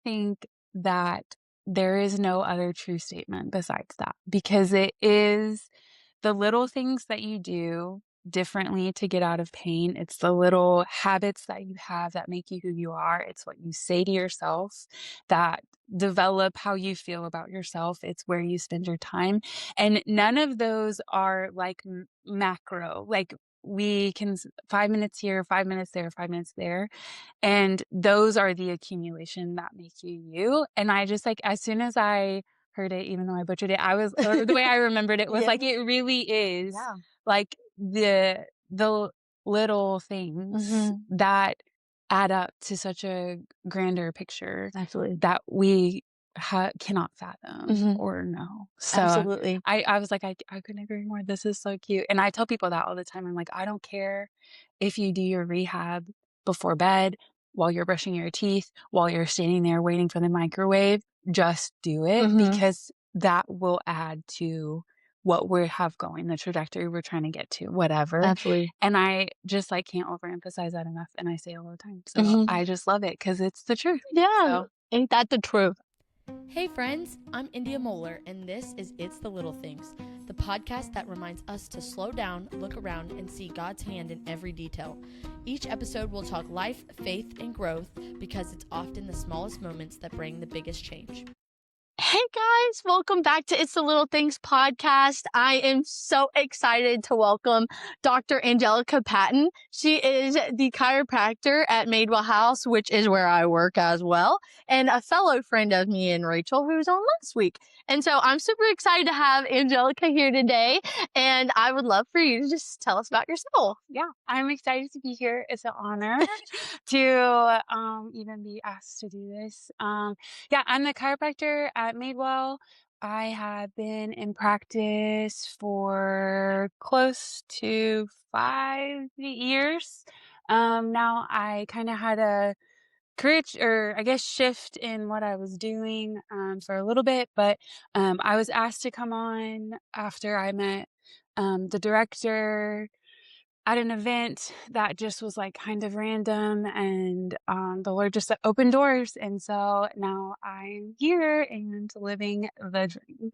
think that there is no other true statement besides that, because it is the little things that you do differently to get out of pain. It's the little habits that you have that make you who you are. It's what you say to yourself that develop how you feel about yourself. It's where you spend your time. And none of those are like macro, like we can 5 minutes here, 5 minutes there, 5 minutes there. And those are the accumulation that make you you. And I just like, as soon as I heard it, even though I butchered it, I was, or the way I remembered it was Yeah. like, it really is Yeah. like the little things that add up to such a grander picture Absolutely. that we cannot fathom or know. So Absolutely. I was like, I couldn't agree more. This is so cute. And I tell people that all the time. I'm like, I don't care if you do your rehab before bed, while you're brushing your teeth, while you're standing there waiting for the microwave, just do it because that will add to what we have going, the trajectory we're trying to get to, whatever. Absolutely. And I just like can't overemphasize that enough. And I say it all the time. So I just love it because it's the truth. Yeah. So. Ain't that the truth? Hey friends, I'm Endya Moler, and this is It's the Little Things, the podcast that reminds us to slow down, look around, and see God's hand in every detail. Each episode will talk life, faith, and growth because it's often the smallest moments that bring the biggest change. Hey guys, welcome back to It's the Little Things podcast. I am so excited to welcome Dr. Angelica Patton. She is the chiropractor at Madewell House, which is where I work as well, and a fellow friend of me and Rachel who's on last week. And so I'm super excited to have Angelica here today, and I would love for you to just tell us about yourself. Yeah, I'm excited to be here. It's an honor to even be asked to do this. Yeah, I'm the chiropractor at Madewell. I have been in practice for close to 5 years. Now I kind of had a career or I guess shift in what I was doing for a little bit, but I was asked to come on after I met the director at an event that just was like kind of random, and the Lord just opened doors, and so now I'm here and living the dream.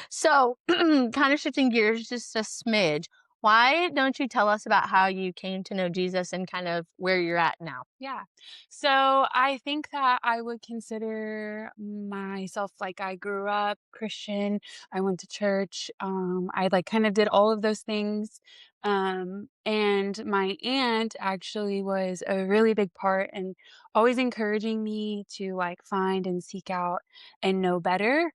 So, kind of shifting gears just a smidge. Why don't you tell us about how you came to know Jesus and kind of where you're at now? Yeah. So I think that I would consider myself like I grew up Christian. I went to church. I like kind of did all of those things. And my aunt actually was a really big part and always encouraging me to like find and seek out and know better.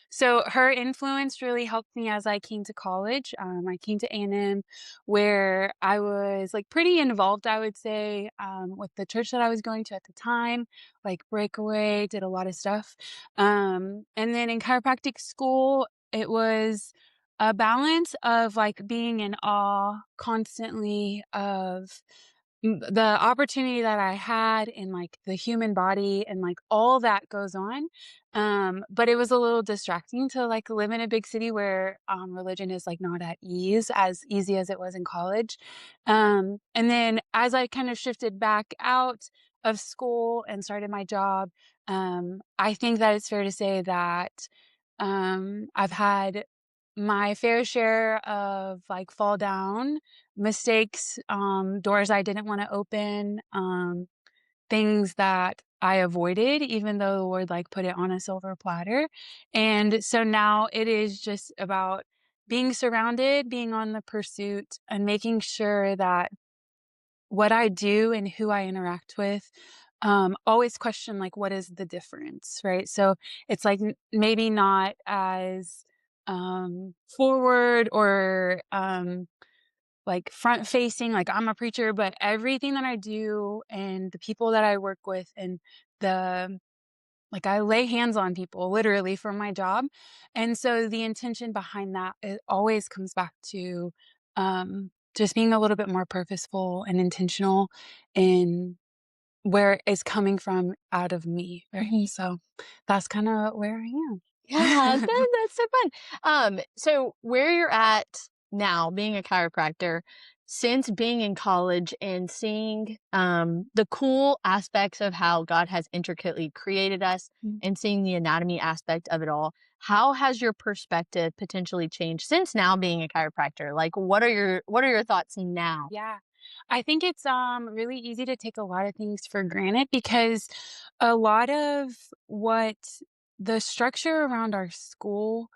So her influence really helped me as I came to college. I came to A&M where I was like pretty involved, I would say, with the church that I was going to at the time, like breakaway, did a lot of stuff. And then in chiropractic school, it was a balance of like being in awe constantly of the opportunity that I had in like the human body and like all that goes on. But it was a little distracting to like live in a big city where religion is like not at ease as easy as it was in college. And then as I kind of shifted back out of school and started my job, I think that it's fair to say that I've had my fair share of like fall down mistakes, doors I didn't want to open, things that I avoided, even though the Lord like put it on a silver platter. And so now it is just about being surrounded, being on the pursuit, and making sure that what I do and who I interact with, always question like, what is the difference, right? So it's like maybe not as forward or like front facing, like I'm a preacher, but everything that I do and the people that I work with and the like I lay hands on people literally for my job. And so the intention behind that, it always comes back to just being a little bit more purposeful and intentional in where it's coming from out of me, right? So that's kind of where I am. Yeah, that's so fun. So where you're at now, being a chiropractor, since being in college and seeing the cool aspects of how God has intricately created us Mm. and seeing the anatomy aspect of it all, how has your perspective potentially changed since now being a chiropractor? Like, what are your thoughts now? Yeah. I think it's really easy to take a lot of things for granted because a lot of what the structure around our school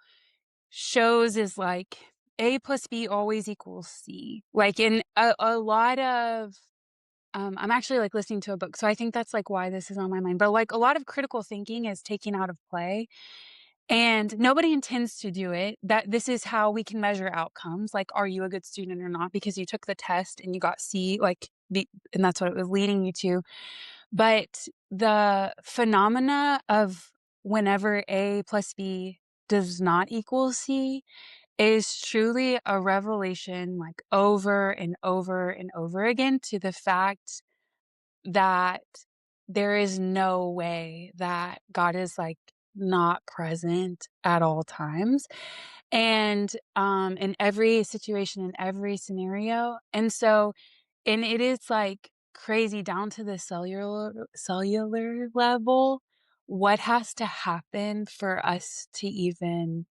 shows is like A plus B always equals C. Like in a lot of I'm actually like listening to a book. So I think that's like why this is on my mind. But like a lot of critical thinking is taken out of play. And nobody intends to do it. That this is how we can measure outcomes. Like, are you a good student or not? Because you took the test and you got C, and that's what it was leading you to. But the phenomena of whenever A plus B does not equal C is truly a revelation, like over and over and over again, to the fact that there is no way that God is like not present at all times and in every situation, in every scenario. And it is like crazy down to the cellular level what has to happen for us to even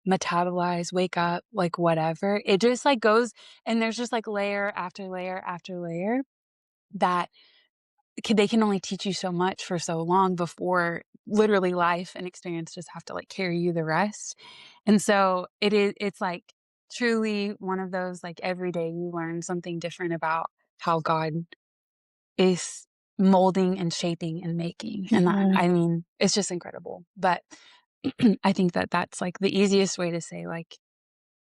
metabolize, wake up, like whatever. It just like goes, and there's just like layer after layer after layer that they can only teach you so much for so long before literally life and experience just have to like carry you the rest. And so it's like truly one of those like every day you learn something different about how God is molding and shaping and making. And that, Mhm. I mean, it's just incredible. But I think that that's like the easiest way to say like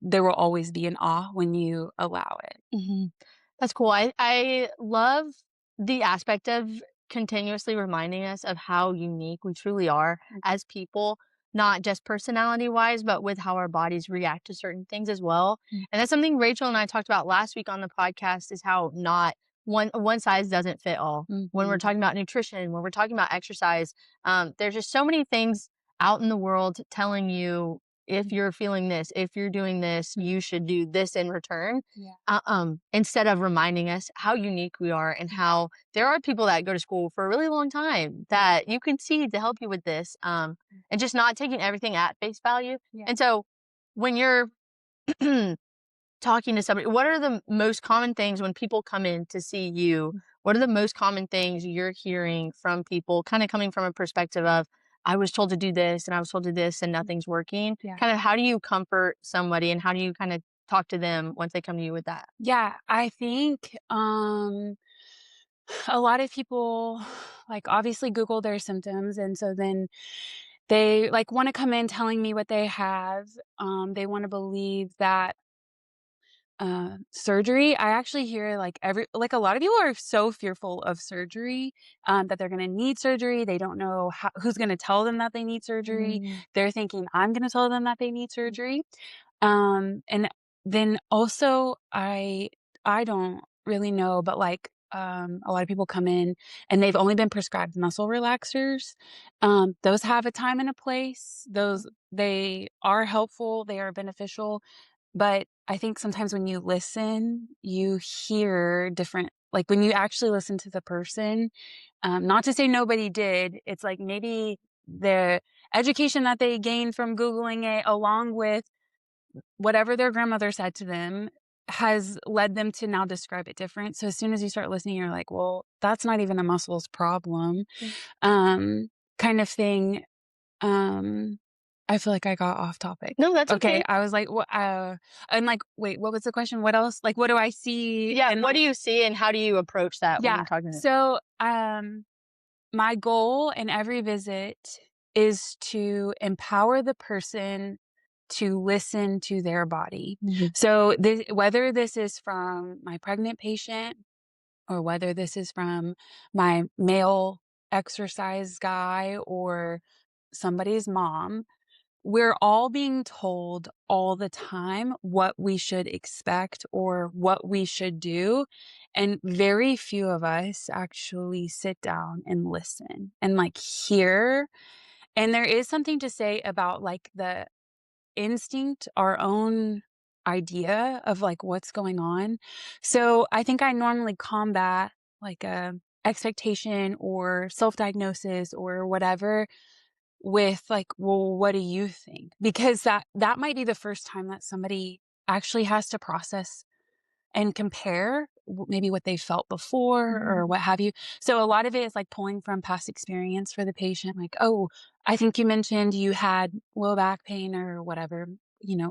there will always be an awe when you allow it. Mhm. That's cool. I love the aspect of continuously reminding us of how unique we truly are as people, not just personality wise, but with how our bodies react to certain things as well. Mm. And that's something Rachel and I talked about last week on the podcast is how not one size doesn't fit all. When we're Mhm. talking about nutrition, when we're talking about exercise, there's just so many things out in the world telling you if you're feeling this, if you're doing this, you should do this in return. Yeah. Instead of reminding us how unique we are and how there are people that go to school for a really long time that you can see to help you with this, and just not taking everything at face value. Yeah. And so when you're talking to somebody, what are the most common things when people come in to see you? What are the most common things you're hearing from people, kind of coming from a perspective of, I was told to do this and I was told to do this and nothing's working? Yeah. Kind of how do you comfort somebody and how do you kind of talk to them once they come to you with that? Yeah, I think a lot of people like obviously Google their symptoms and so then they like want to come in telling me what they have. They want to believe that surgery. I actually hear like a lot of people are so fearful of surgery, that they're gonna need surgery. They don't know who's gonna tell them that they need surgery. They're thinking I'm gonna tell them that they need surgery. And then also I don't really know, but like a lot of people come in and they've only been prescribed muscle relaxers. Those have a time and a place. Those they are helpful, they are beneficial, but I think sometimes when you listen, you hear different like, when you actually listen to the person, not to say nobody did, it's like maybe the education that they gained from Googling it, along with whatever their grandmother said to them, has led them to now describe it different. So as soon as you start listening, you're like, "Well, that's not even a muscles problem," um, kind of thing. Um, I feel like I got off topic. No, that's Okay, okay. I was like, "What?" I'm like, "Wait, what was the question? What else? Like, what do I see?" Yeah, And what like, do you see and how do you approach that when yeah. you're talking to So, my goal in every visit is to empower the person to listen to their body. Mhm. So, whether this is from my pregnant patient or whether this is from my male exercise guy or somebody's mom, we're all being told all the time what we should expect or what we should do. And very few of us actually sit down and listen and like hear. And there is something to say about like the instinct, our own. idea of like what's going on. So I think I normally combat like a expectation or self-diagnosis or whatever with like, well, what do you think? Because that might be the first time that somebody actually has to process and compare maybe what they felt before or what have you. So a lot of it is like pulling from past experience for the patient. Like, oh, I think you mentioned you had low back pain or whatever,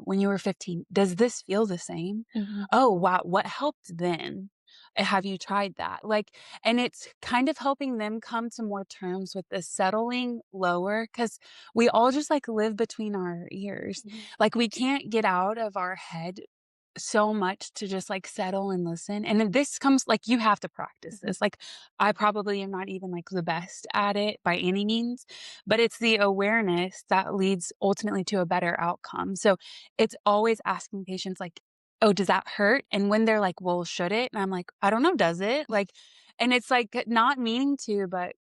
when you were 15. Does this feel the same? Mhm. Oh, wow. What helped then? Have you tried that? Like, and it's kind of helping them come to more terms with the settling lower because we all just like live between our ears. Like, we can't get out of our head so much to just like settle and listen. And then this comes like you have to practice this. Like I probably am not even like the best at it by any means, but it's the awareness that leads ultimately to a better outcome. So it's always asking patients like, "Oh, does that hurt?" And when they're like, "Well, should it?" And I'm like, "I don't know, does it?" Like and it's like not meaning to, but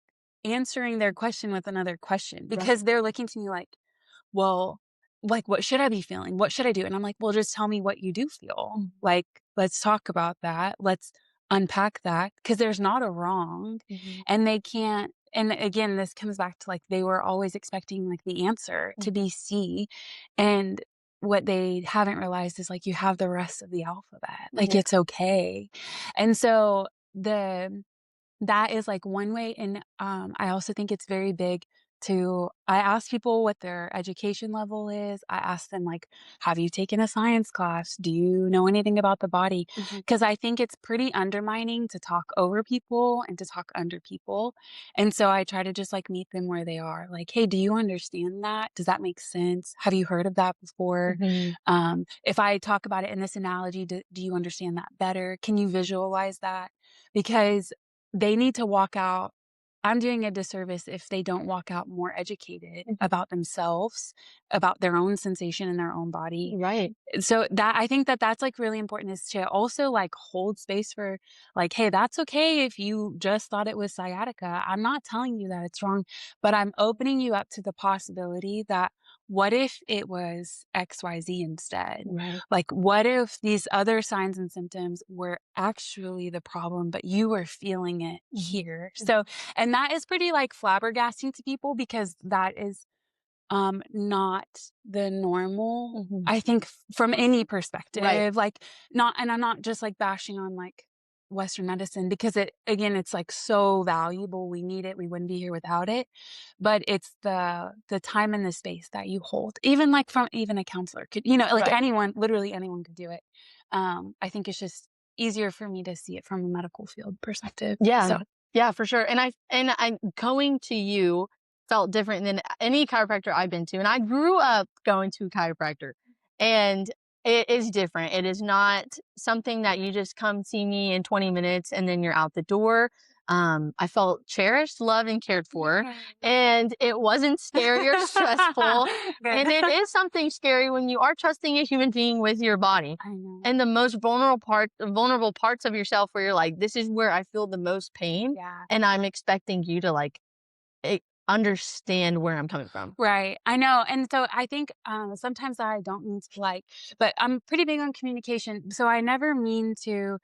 answering their question with another question because they're looking to me like, well, like, what should I be feeling? What should I do? And I'm like, well, just tell me what you do feel. Like, let's talk about that. Let's unpack that because there's not a wrong. And they can't. And again, this comes back to like they were always expecting like the answer to be C. And what they haven't realized is like you have the rest of the alphabet. Like it's okay. And so that is like one way. And I also think it's very big I ask people what their education level is. I ask them like, have you taken a science class? Do you know anything about the body? Because I think it's pretty undermining to talk over people and to talk under people. And so I try to just like meet them where they are. Like, hey, do you understand that? Does that make sense? Have you heard of that before? If I talk about it in this analogy, do you understand that better? Can you visualize that? Because they need to walk out. I'm doing a disservice if they don't walk out more educated about themselves, about their own sensation in their own body. Right. So I think that's like really important is to also like hold space for like, hey, that's okay if you just thought it was sciatica. I'm not telling you that it's wrong, but I'm opening you up to the possibility that what if it was XYZ instead? Right. Like, what if these other signs and symptoms were actually the problem, but you were feeling it here? So, and that is pretty like flabbergasting to people because that is not the normal, I think from any perspective, like not, and I'm not just like bashing on like Western medicine because it's like so valuable. We need it. We wouldn't be here without it. But it's the time and the space that you hold, even like from even a counselor could, like anyone, literally anyone could do it. I think it's just easier for me to see it from a medical field perspective. Yeah. So Yeah, for sure. And I going to you felt different than any chiropractor I've been to. And I grew up going to a chiropractor and it is different. It is not something that you just come see me in 20 minutes and then you're out the door. I felt cherished, loved, and cared for. And it wasn't scary or stressful. And it is something scary when you are trusting a human being with your body. I know. And the most vulnerable parts of yourself where you're like, this is where I feel the most pain. Yeah. And I'm expecting you to like understand where I'm coming from. Right. I know. And so I think sometimes I don't mean to like, but I'm pretty big on communication. So I never mean to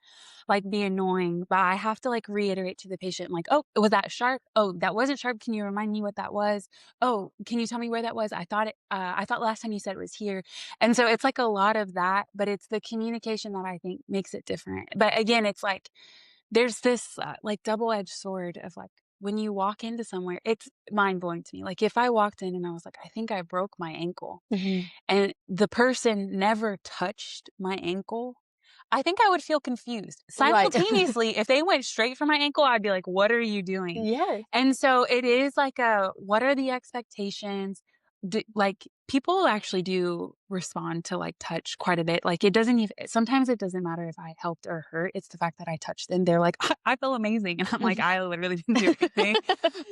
like be annoying, but I have to like reiterate to the patient, like, oh, was that sharp? Oh, that wasn't sharp. Can you remind me what that was? Oh, can you tell me where that was? I thought last time you said it was here. And so it's like a lot of that, but it's the communication that I think makes it different. But again, it's like, there's this like double-edged sword of like, when you walk into somewhere, it's mind blowing to me. Like if I walked in and I was like, I think I broke my ankle and the person never touched my ankle, I think I would feel confused. Right. Simultaneously, if they went straight for my ankle, I'd be like, what are you doing? Yes. And so it is like what are the expectations? Like people actually do respond to like touch quite a bit. Like sometimes it doesn't matter if I helped or hurt. It's the fact that I touched them. They're like, I feel amazing. And I'm like, I literally didn't do anything.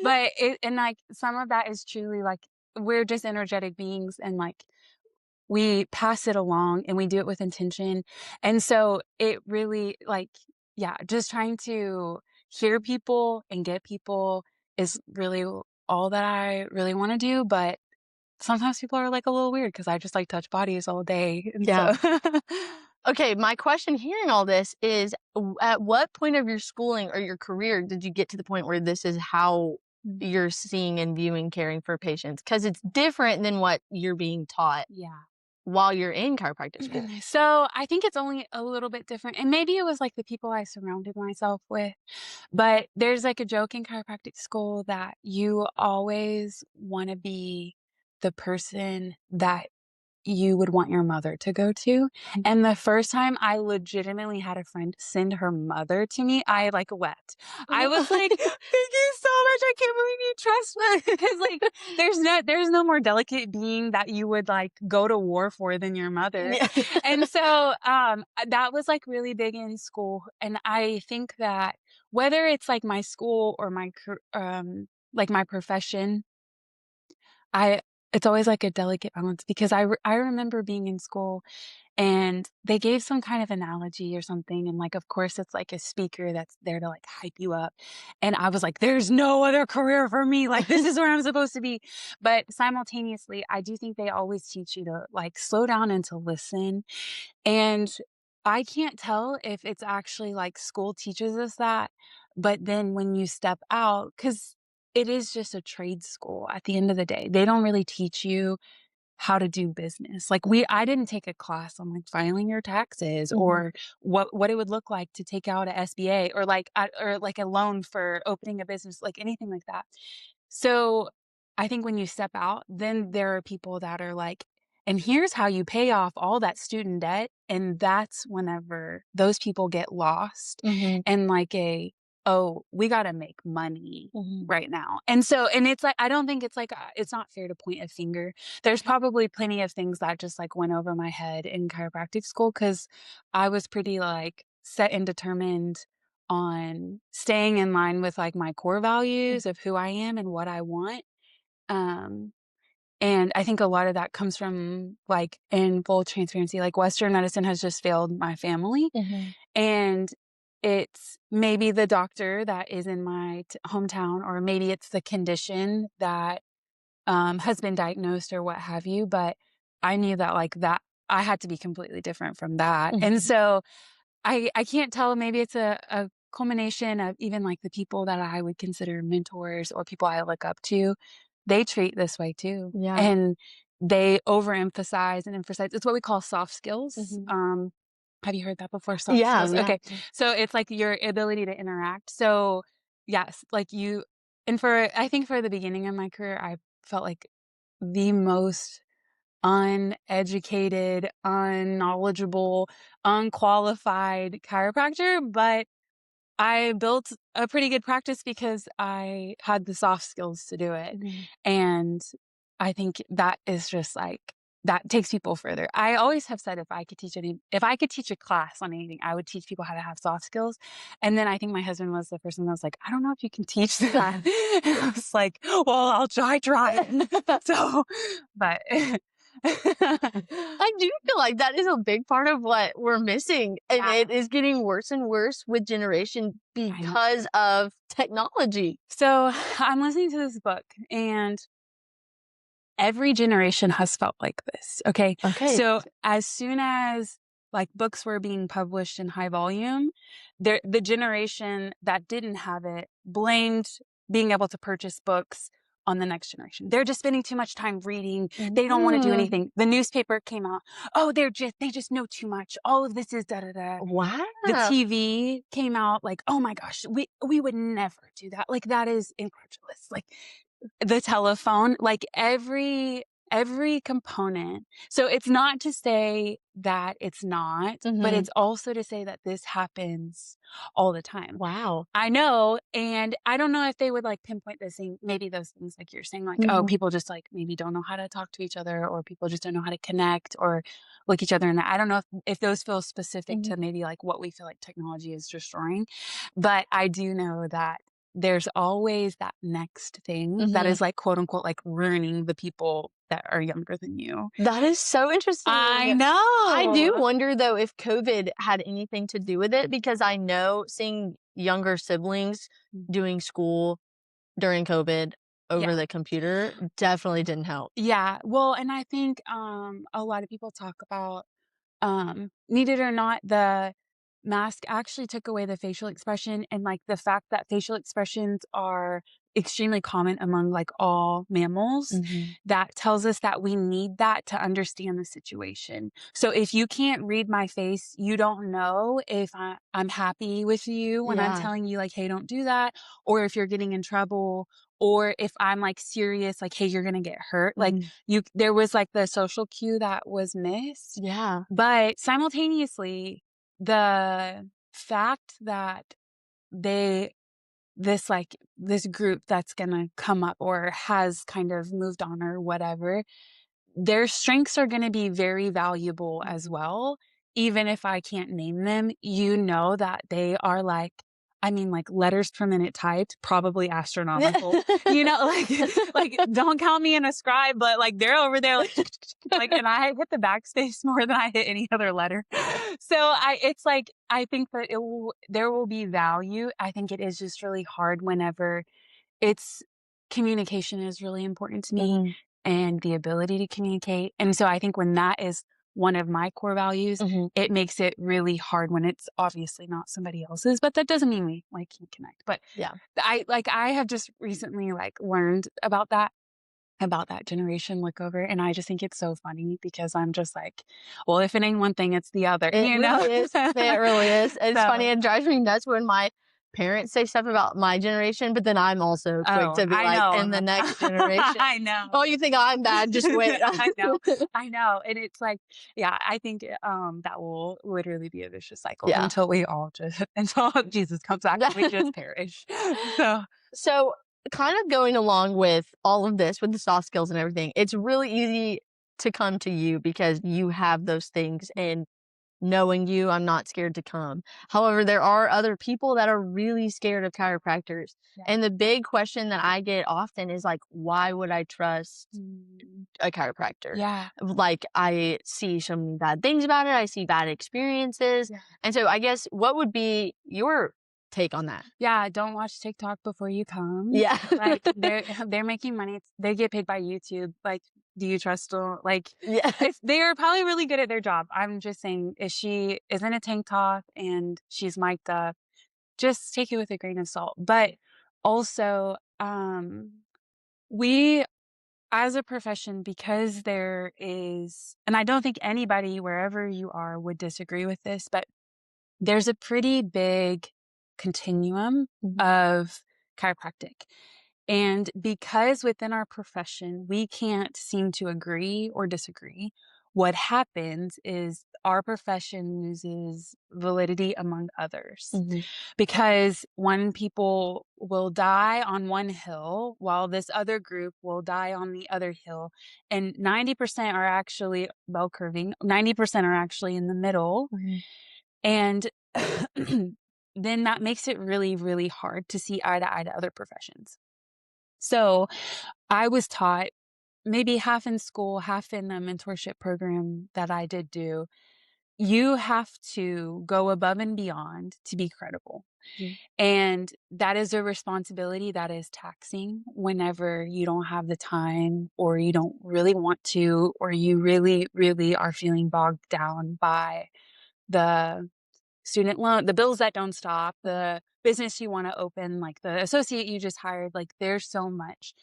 But and like some of that is truly like, we're just energetic beings and like, we pass it along and we do it with intention. And so it really like, yeah, just trying to hear people and get people is really all that I really want to do. But sometimes people are like a little weird because I just like touch bodies all day. And Yeah. so Okay, my question hearing all this is at what point of your schooling or your career did you get to the point where this is how you're seeing and viewing caring for patients? Because it's different than what you're being taught yeah. while you're in chiropractic school. So I think it's only a little bit different. And maybe it was like the people I surrounded myself with. But there's like a joke in chiropractic school that you always want to be the person that you would want your mother to go to. And the first time I legitimately had a friend send her mother to me, I like wept. I was like, thank you so much. I can't believe you trust me. Because like there's no more delicate being that you would like go to war for than your mother. Yeah. And so that was like really big in school. And I think that whether it's like my school or my like my profession, I it's always like a delicate balance because I remember being in school and they gave some kind of analogy or something, and like of course it's like a speaker that's there to like hype you up, and I was like, there's no other career for me, like this is where I'm supposed to be. But simultaneously I do think they always teach you to like slow down and to listen. And I can't tell if it's actually like school teaches us that, but then when you step out, because it is just a trade school at the end of the day, they don't really teach you how to do business. Like I didn't take a class on like filing your taxes or what it would look like to take out a SBA or like a loan for opening a business, like anything like that. So I think when you step out, then there are people that are like, and here's how you pay off all that student debt. And that's whenever those people get lost and like oh, we got to make money right now. And so, and it's like, I don't think it's like, it's not fair to point a finger. There's probably plenty of things that just like went over my head in chiropractic school because I was pretty like set and determined on staying in line with like my core values of who I am and what I want. Um, and I think a lot of that comes from like in full transparency, like Western medicine has just failed my family. And it's maybe the doctor that is in my hometown, or maybe it's the condition that has been diagnosed or what have you. But I knew that like that I had to be completely different from that. And so I can't tell. Maybe it's a culmination of even like the people that I would consider mentors or people I look up to. They treat this way too. Yeah. And they overemphasize and emphasize. It's what we call soft skills. Have you heard that before? Soft skills? Yeah. Okay. So it's like your ability to interact. So yes, like I think for the beginning of my career, I felt like the most uneducated, unknowledgeable, unqualified chiropractor, but I built a pretty good practice because I had the soft skills to do it. And I think that is just like, that takes people further. I always have said if I could teach a class on anything, I would teach people how to have soft skills. And then I think my husband was the person that was like, I don't know if you can teach that. And I was like, well, I'll try. So, but I do feel like that is a big part of what we're missing. And it is getting worse and worse with generation because of technology. So I'm listening to this book and every generation has felt like this. Okay. So as soon as like books were being published in high volume, the generation that didn't have it blamed being able to purchase books on the next generation. They're just spending too much time reading. They don't want to do anything. The newspaper came out. Oh, they just know too much. All of this is da da da. Wow. The TV came out like, oh my gosh, we would never do that. Like that is incredulous. Like the telephone, like every component. So it's not to say that it's not, but it's also to say that this happens all the time. Wow. I know. And I don't know if they would like pinpoint the same, maybe those things like you're saying, like, oh, people just like maybe don't know how to talk to each other, or people just don't know how to connect or look each other in the, I don't know if those feel specific to maybe like what we feel like technology is destroying. But I do know that there's always that next thing that is like, quote unquote, like ruining the people that are younger than you. That is so interesting. I know. I do wonder though if COVID had anything to do with it, because I know seeing younger siblings doing school during COVID, over Yeah. the computer definitely didn't help. Yeah. Well, and I think, a lot of people talk about, need it or not, the mask actually took away the facial expression, and, like, the fact that facial expressions are extremely common among, like, all mammals, Mhm. that tells us that we need that to understand the situation. So if you can't read my face, you don't know if I'm happy with you when I'm Yeah. telling you, like, "Hey, don't do that," or if you're getting in trouble, or if I'm, like, serious, like, "Hey, you're gonna get hurt." Like, Mhm. there was, like, the social cue that was missed, Yeah. but simultaneously, the fact that they this group that's gonna come up or has kind of moved on or whatever, their strengths are gonna be very valuable as Mhm. well. Even if I can't name them, you know that they are like, I mean, like, letters per minute typed, probably astronomical. You know, like, don't count me in a scribe, but, like, they're over there like, and I hit the backspace more than I hit any other letter. So it's like, I think that there will be value. I think it is just really hard whenever it's communication is really important to me, Mhm. and the ability to communicate. And so I think when that is one of my core values, Mhm. it makes it really hard when it's obviously not somebody else's, but that doesn't mean we, like, can't connect. But Yeah. I have just recently, like, learned about that generation look over, and I just think it's so funny because I'm just like, well, if it ain't one thing, it's the other, It you know? really is. It really is. It's funny. So, It drives me nuts when my parents say stuff about my generation, but then I'm also quick oh, to be I like, know. in the next generation, I know. oh, you think I'm bad? Just wait. I know. I know. And it's like, yeah, I think, that will literally be a vicious cycle Yeah. until we all just until Jesus comes back and we just perish. So, So, kind of going along with all of this, with the soft skills and everything, it's really easy to come to you because you have those things. And knowing you, I'm not scared to come. However, there are other people that are really scared of chiropractors. yeah. And the big question that I get often is like, why would I trust a chiropractor? Yeah. Like, I see so many bad things about it, I see bad experiences. Yeah. And so, I guess, what would be your take on that? Yeah, don't watch TikTok before you come. Yeah. Like, they're making money. They get paid by YouTube. Like, do you trust them? Like, Yeah. they are probably really good at their job. I'm just saying, if she is in a tank top and she's mic'd up, just take it with a grain of salt. But also, we as a profession, because there is, and I don't think anybody wherever you are would disagree with this, but there's a pretty big continuum Mhm. of chiropractic. And because within our profession, we can't seem to agree or disagree, what happens is our profession loses validity among others. Mhm. Because one people will die on one hill while this other group will die on the other hill. And 90% are actually bell curving, 90% are actually in the middle. Mhm. And then that makes it really, really hard to see eye to eye to other professions. So I was taught, maybe half in school, half in a mentorship program that I did do, you have to go above and beyond to be credible. Mhm. And that is a responsibility that is taxing whenever you don't have the time, or you don't really want to, or you really, really are feeling bogged down by the student loan, the bills that don't stop, the business you want to open, like the associate you just hired, like there's so much.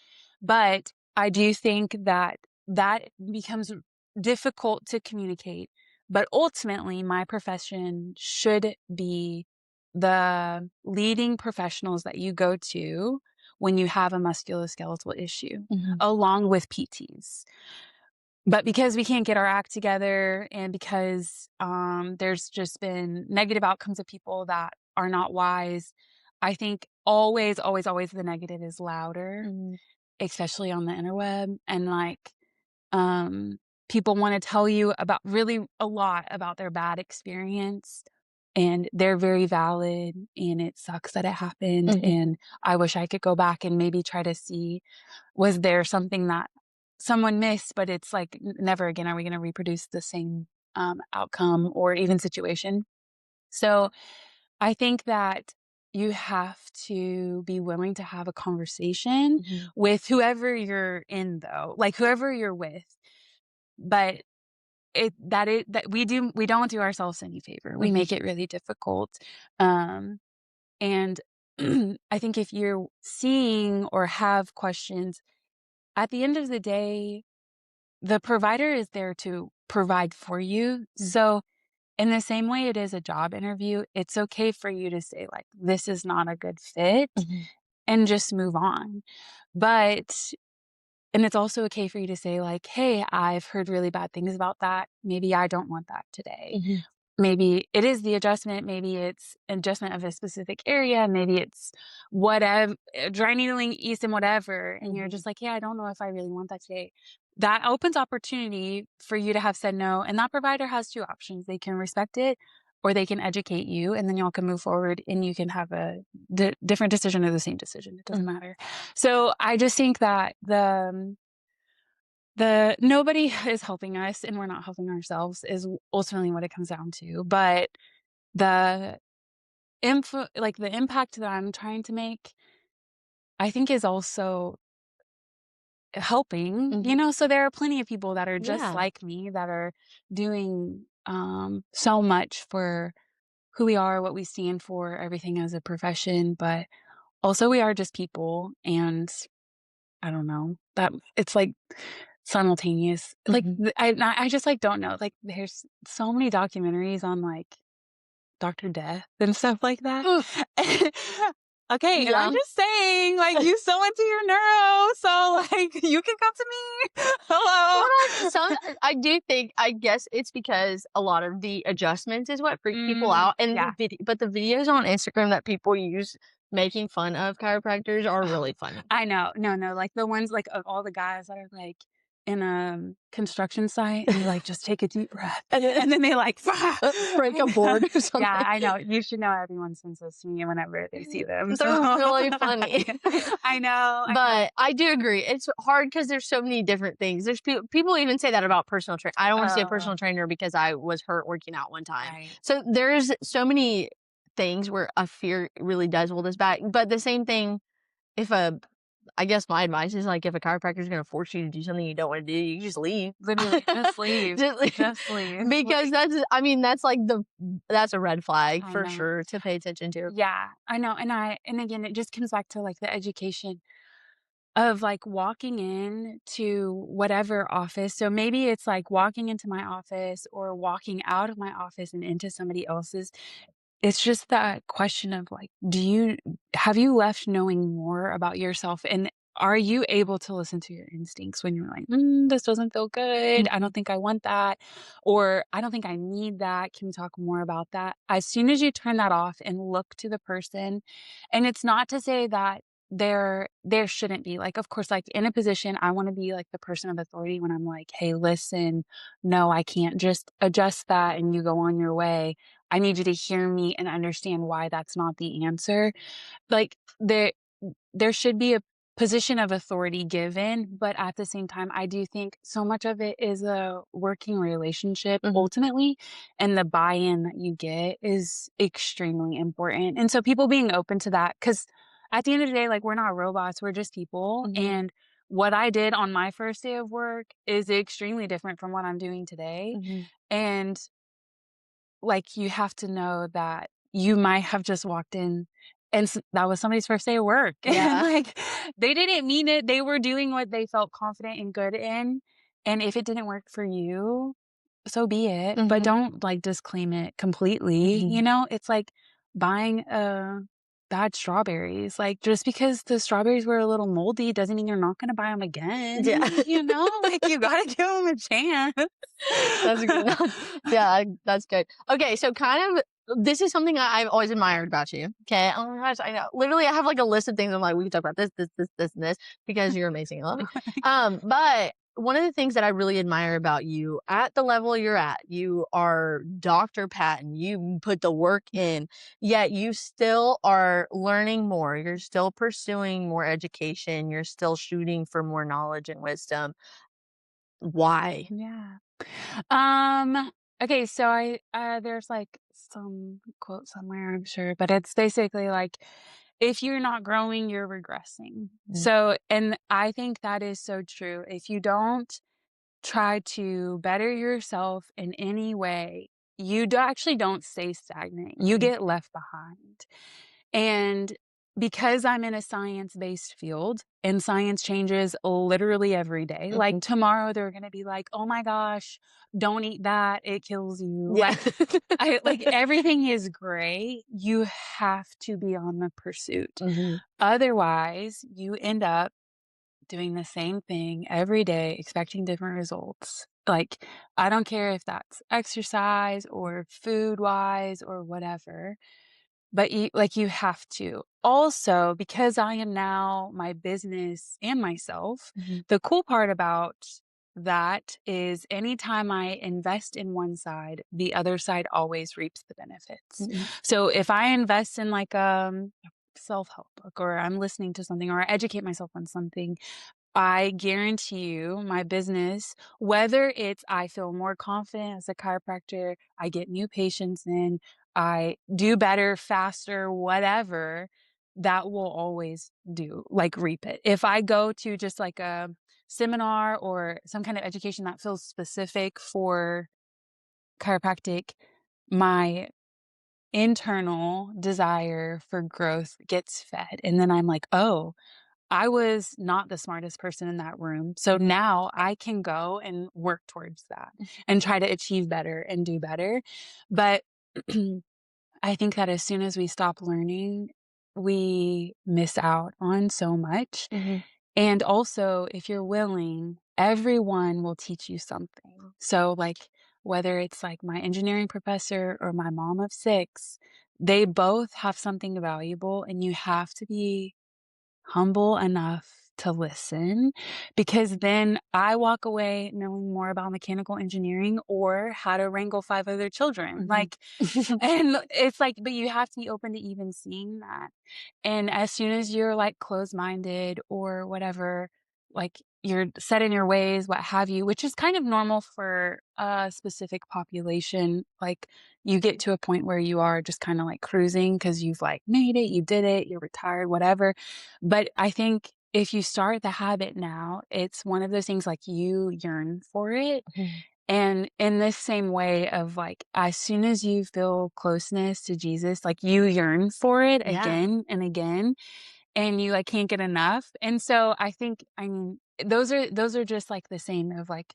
But I do think that that becomes difficult to communicate. But ultimately, my profession should be the leading professionals that you go to when you have a musculoskeletal issue, Mhm. along with PTs. But because we can't get our act together, and because, there's just been negative outcomes of people that are not wise, I think always, always, always the negative is louder, Mhm. especially on the interweb. And, like, people wanna tell you about really a lot about their bad experience, and they're very valid, and it sucks that it happened, Mhm. and I wish I could go back and maybe try to see, was there something that someone missed, but it's like, never again are we gonna reproduce the same, outcome or even situation. So, I think that you have to be willing to have a conversation Mhm. with whoever you're in, though, like whoever you're with. But that we don't do ourselves any favor. We Mhm. make it really difficult. Um, and I think if you're seeing or have questions, at the end of the day, the provider is there to provide for you. So in the same way it is a job interview, it's okay for you to say like, this is not a good fit Mhm. and just move on. But and it's also okay for you to say like, hey, I've heard really bad things about that. Maybe I don't want that today. Mhm. Maybe it is the adjustment. Maybe it's adjustment of a specific area. Maybe it's whatever, dry needling, East and whatever. And you're Mhm. just like, yeah, I don't know if I really want that today. That opens opportunity for you to have said no. And that provider has two options. They can respect it or they can educate you and then y'all can move forward and you can have a different decision or the same decision. It doesn't Mhm. matter. So I just think that the nobody is helping us and we're not helping ourselves is ultimately what it comes down to. But the like the impact that I'm trying to make, I think is also helping, Mhm. so there are plenty of people that are just Yeah. like me that are doing so much for who we are, what we stand for, everything as a profession, but also we are just people and I don't know that it's like simultaneous. Like Mhm. I just like don't know. Like there's so many documentaries on like Dr. Death and stuff like that. Ugh. Okay, and I'm Yeah. just saying, like, you so into your neuro, so like you can come to me. Well, Hello. like I do think I guess it's because a lot of the adjustments is what freak people out, and Yeah. but the videos on Instagram that people use making fun of chiropractors are really funny. I know. No, like the ones like of all the guys that are like in a construction site and they like just take a deep breath and then they like Break a board or yeah, something. I know. You should know everyone sends those to me whenever they see them. So They're really funny. I know, I know. But I do agree. It's hard because there's so many different things. There's people even say that about personal trainer. I don't want to see a Oh, personal trainer because I was hurt working out one time. right. So there's so many things where a fear really does hold us back. But the same thing, if a I guess my advice is like if a chiropractor is going to force you to do something you don't want to do, you just leave. Literally, just leave. Just leave. Just leave. Because Like, that's like that's a red flag I for know. sure to pay attention to. Yeah, I know. And again, it just comes back to like the education of like walking in to whatever office. So maybe it's like walking into my office or walking out of my office and into somebody else's. It's just that question of like, have you left knowing more about yourself? And are you able to listen to your instincts when you're like, this doesn't feel good. I Mhm. don't think I want that. Or I don't think I need that. Can we talk more about that? As soon as you turn that off and look to the person, and it's not to say that there shouldn't be like, of course, like in a position, I want to be like the person of authority when I'm like, hey, listen, no, I can't just adjust that and you go on your way. I need you to hear me and understand why that's not the answer. Like there should be a position of authority given, but at the same time, I do think so much of it is a working relationship Mhm. ultimately, and the buy-in that you get is extremely important. And so people being open to that, because at the end of the day, like we're not robots, we're just people. Mhm. And what I did on my first day of work is extremely different from what I'm doing today. Mhm. And like, you have to know that you might have just walked in and that was somebody's first day of work. And Yeah. like, they didn't mean it. They were doing what they felt confident and good in. And if it didn't work for you, so be it. But Mhm. don't like disclaim it completely. Mhm. It's like buying bad strawberries. Like just because the strawberries were a little moldy doesn't mean you're not going to buy them again. Yeah. Like you got to give them a chance. That's good. Yeah, that's good. Okay, so kind of this is something I've always admired about you. Okay. Oh my gosh, I know. Literally, I have like a list of things. I'm like, we can talk about this, and this because you're amazing. I love you. But one of the things that I really admire about you at the level you're at, you are Dr. Patton. You put the work in, yet you still are learning more. You're still pursuing more education. You're still shooting for more knowledge and wisdom. Why? Yeah. Um, okay, so there's like some quote somewhere, I'm sure, but it's basically like, if you're not growing, you're regressing. So, and I think that is so true. If you don't try to better yourself in any way, actually don't stay stagnant. You get left behind. And because I'm in a science-based field and science changes literally every day, like tomorrow they're going to be like, "Oh my gosh, don't eat that. It kills you." Yeah. Like everything is great. You have to be on the pursuit. Otherwise, you end up doing the same thing every day, expecting different results. Like, I don't care if that's exercise or food wise or whatever, but you have to. Also, because I am now my business and myself, the cool part about that is anytime I invest in one side, the other side always reaps the benefits. So if I invest in like self-help book, or I'm listening to something, or I educate myself on something, I guarantee you my business, whether it's I feel more confident as a chiropractor, I get new patients in, I do better, faster, whatever, that will always reap it. If I go to just like a seminar or some kind of education that feels specific for chiropractic, my internal desire for growth gets fed. And then I'm like, oh, I was not the smartest person in that room. So now I can go and work towards that and try to achieve better and do better. But I think that as soon as we stop learning, we miss out on so much. And also, if you're willing, everyone will teach you something. So, like, whether it's like my engineering professor or my mom of six, they both have something valuable, and you have to be humble enough to listen, because then I walk away knowing more about mechanical engineering or how to wrangle 5 other children. Like, and it's like, but you have to be open to even seeing that. And as soon as you're like closed-minded or whatever, like you're set in your ways, what have you, which is kind of normal for a specific population. Like you get to a point where you are just kind of like cruising because you've like made it, you did it, you're retired, whatever. But I think if you start the habit now, it's one of those things like you yearn for it. And in this same way of like, as soon as you feel closeness to Jesus, like you yearn for it Yeah. again and again, and you like can't get enough. And so I think, I mean, those are just like the same of like,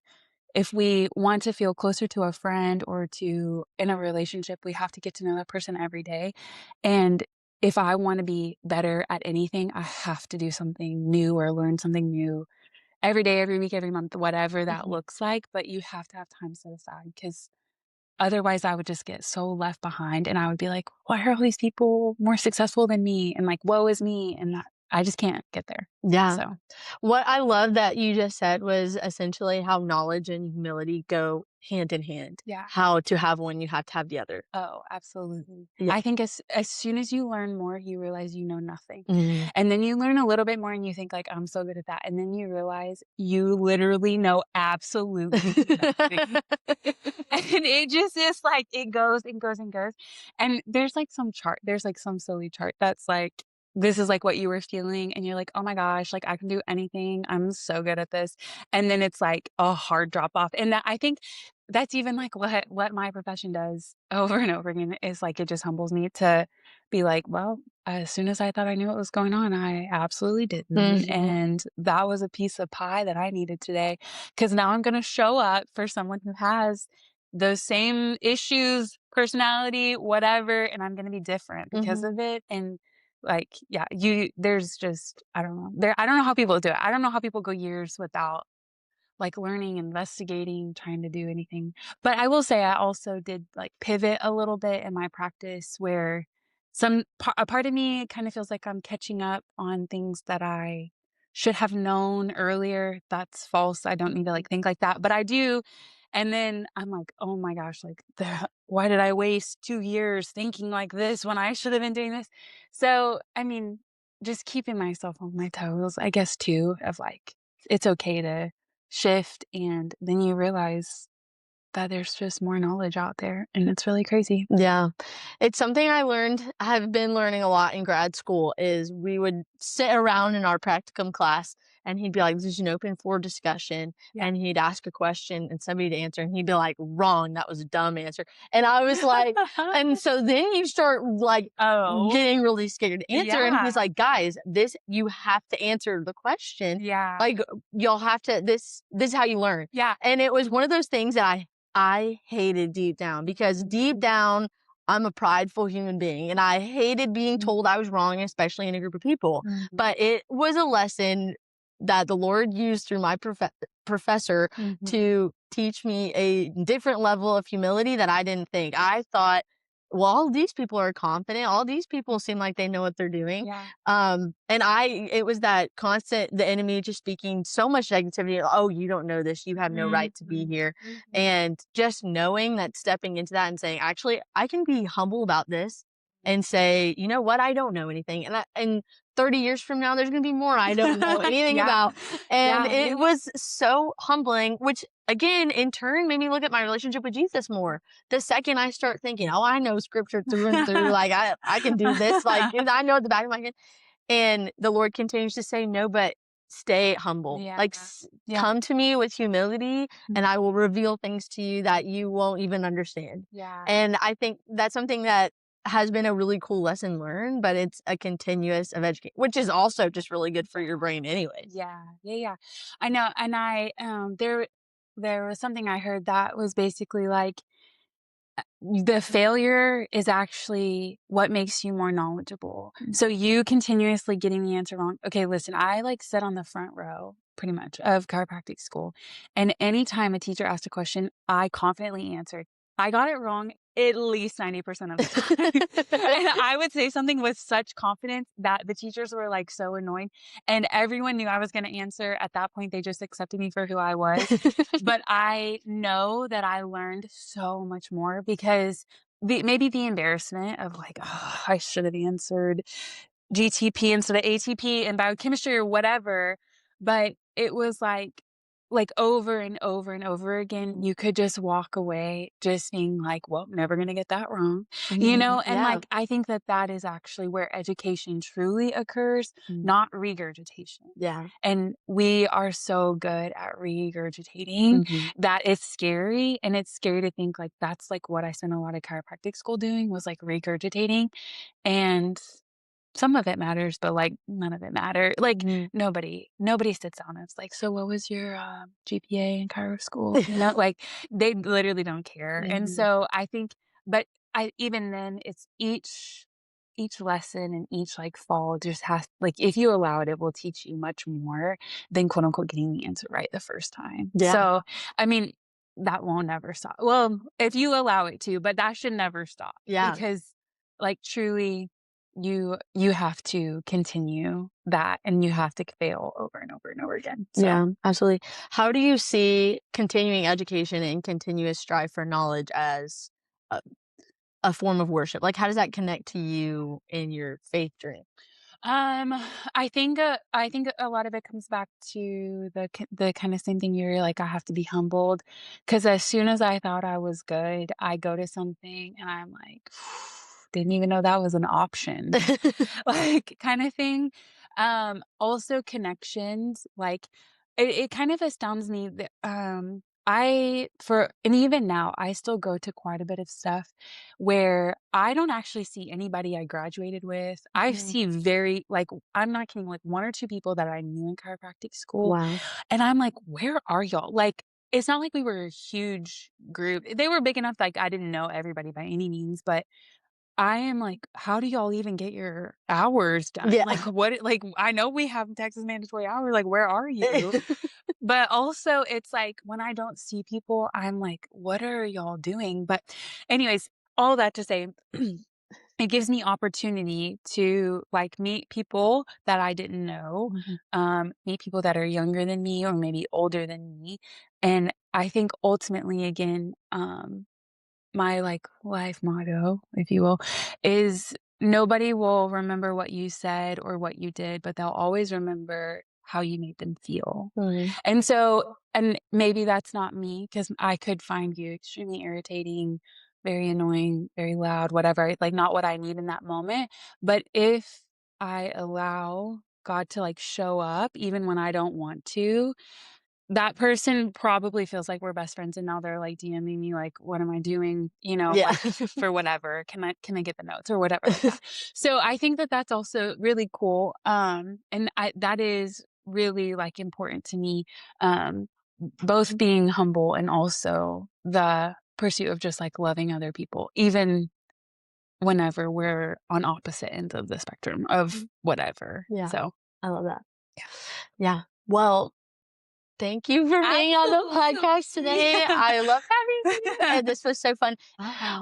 if we want to feel closer to a friend or to in a relationship, we have to get to know that person every day. And if I want to be better at anything, I have to do something new or learn something new every day, every week, every month, whatever that looks like. But you have to have time set aside, because otherwise I would just get so left behind and I would be like, why are all these people more successful than me? And like, woe is me. And that, I just can't get there. Yeah. So What I love that you just said was essentially how knowledge and humility go hand in hand. yeah. How to have one, you have to have the other. Oh, absolutely. Yeah. I think as soon as you learn more, you realize you know nothing. Mhm. And then you learn a little bit more and you think like, I'm so good at that. And then you realize you literally know absolutely nothing. And it just is like, it goes and goes and goes. And there's like some chart, there's like some silly chart that's like, this is like what you were feeling. And you're like, oh my gosh, like I can do anything. I'm so good at this. And then it's like a hard drop off. And that, I think that's even like what my profession does over and over again, is like, it just humbles me to be like, well, as soon as I thought I knew what was going on, I absolutely didn't. Mhm. And that was a piece of pie that I needed today. Cause now I'm going to show up for someone who has those same issues, personality, whatever, and I'm going to be different because of it. And like, yeah, there's just, I don't know, I don't know how people do it. I don't know how people go years without like learning, investigating, trying to do anything. But I will say I also did like pivot a little bit in my practice, where a part of me kind of feels like I'm catching up on things that I should have known earlier. That's false. I don't need to like think like that, but I do. And then I'm like, oh my gosh, like why did I waste 2 years thinking like this when I should have been doing this? So, I mean, just keeping myself on my toes, I guess, too, of like, it's okay to shift. And then you realize that there's just more knowledge out there, and it's really crazy. Yeah. It's something I've been learning a lot in grad school is we would sit around in our practicum class and he'd be like, this is an open floor discussion. Yeah. And he'd ask a question and somebody to answer and he'd be like, wrong, that was a dumb answer. And I was like, and so then you start like Oh. getting really scared to answer. And Yeah. he's like, guys, you have to answer the question. Yeah. Like y'all have to, this is how you learn. Yeah. And it was one of those things that I hated deep down because deep down, I'm a prideful human being and I hated being told I was wrong, especially in a group of people. Mhm. But it was a lesson that the Lord used through my professor Mhm. to teach me a different level of humility that I didn't think. I thought, well, all these people are confident. All these people seem like they know what they're doing. Yeah. And it was that constant, the enemy just speaking so much negativity. Oh, you don't know this. You have no right to be here. Mhm. And just knowing that, stepping into that and saying, actually, I can be humble about this and say, you know what? I don't know anything. And 30 years from now, there's going to be more I don't know anything Yeah. about. And Yeah. it was so humbling, which again, in turn, made me look at my relationship with Jesus more. The second I start thinking, oh, I know scripture through and through, like I can do this, like I know at the back of my head. And the Lord continues to say, no, but stay humble. Yeah. Like Yeah. come to me with humility and I will reveal things to you that you won't even understand. Yeah. And I think that's something that has been a really cool lesson learned, but it's a continuous of education, which is also just really good for your brain anyways. Yeah. Yeah. Yeah. I know. And there was something I heard that was basically like, the failure is actually what makes you more knowledgeable. So you continuously getting the answer wrong. Okay, listen, I like sit on the front row pretty much of chiropractic school. And anytime a teacher asked a question, I confidently answered. I got it wrong at least 90% of the time. And I would say something with such confidence that the teachers were like so annoyed. And everyone knew I was going to answer. At that point, they just accepted me for who I was. But I know that I learned so much more because maybe the embarrassment of like, oh, I should have answered GTP instead of ATP and biochemistry or whatever. But it was like over and over and over again, you could just walk away just being like, well, never going to get that wrong, you know? And Yeah. like, I think that that is actually where education truly occurs, not regurgitation. Yeah. And we are so good at regurgitating that it's scary. And it's scary to think like that's like what I spent a lot of chiropractic school doing was like regurgitating. And some of it matters, but like none of it mattered. Like nobody sits down and it's like, so what was your GPA in chiro school? You know, like they literally don't care. And so I think, but even then it's each lesson and each like fall just has like if you allow it, it will teach you much more than quote unquote getting the answer right the first time. Yeah. So I mean that won't never stop. Well, if you allow it to, but that should never stop. Yeah. Because like truly you have to continue that and you have to fail over and over and over again. So. Yeah, absolutely. How do you see continuing education and continuous strive for knowledge as a form of worship? Like, how does that connect to you in your faith journey? I think a lot of it comes back to the kind of same thing you're like I have to be humbled because as soon as I thought I was good, I go to something and I'm like didn't even know that was an option. Like kind of thing. Also connections like it kind of astounds me that and even now I still go to quite a bit of stuff where I don't actually see anybody I graduated with. I see very like I'm not kidding, like one or two people that I knew in chiropractic school. Wow. And I'm like, where are y'all? Like it's not like we were a huge group. They were big enough like I didn't know everybody by any means, but I am like, how do y'all even get your hours done? Yeah. Like what like I know we have Texas mandatory hours, like where are you? But also it's like when I don't see people, I'm like, what are y'all doing? But anyways, all that to say, it gives me opportunity to like meet people that I didn't know, meet people that are younger than me or maybe older than me. And I think ultimately again, my like life motto, if you will, is nobody will remember what you said or what you did, but they'll always remember how you made them feel. Mhm. And so, and maybe that's not me, because I could find you extremely irritating, very annoying, very loud, whatever, like not what I need in that moment. But if I allow God to like show up even when I don't want to, that person probably feels like we're best friends, and now they're like DMing me like, what am I doing? Yeah. Like for whatever. Can I get the notes or whatever like that. So I think that that's also really cool. And that is really like important to me. Both being humble and also the pursuit of just like loving other people, even whenever we're on opposite ends of the spectrum of whatever. Yeah. So I love that. Yeah. Well, thank you for being on the podcast today. I love having you, and this was so fun.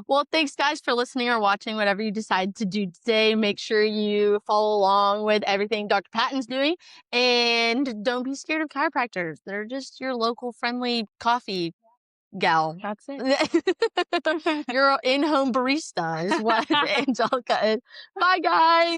Well, thanks guys for listening or watching, whatever you decide to do today. Make sure you follow along with everything Dr. Patton's doing, and don't be scared of chiropractors. They're just your local friendly coffee gal. That's it. Your in-home barista is what Angelica is. Bye, guys.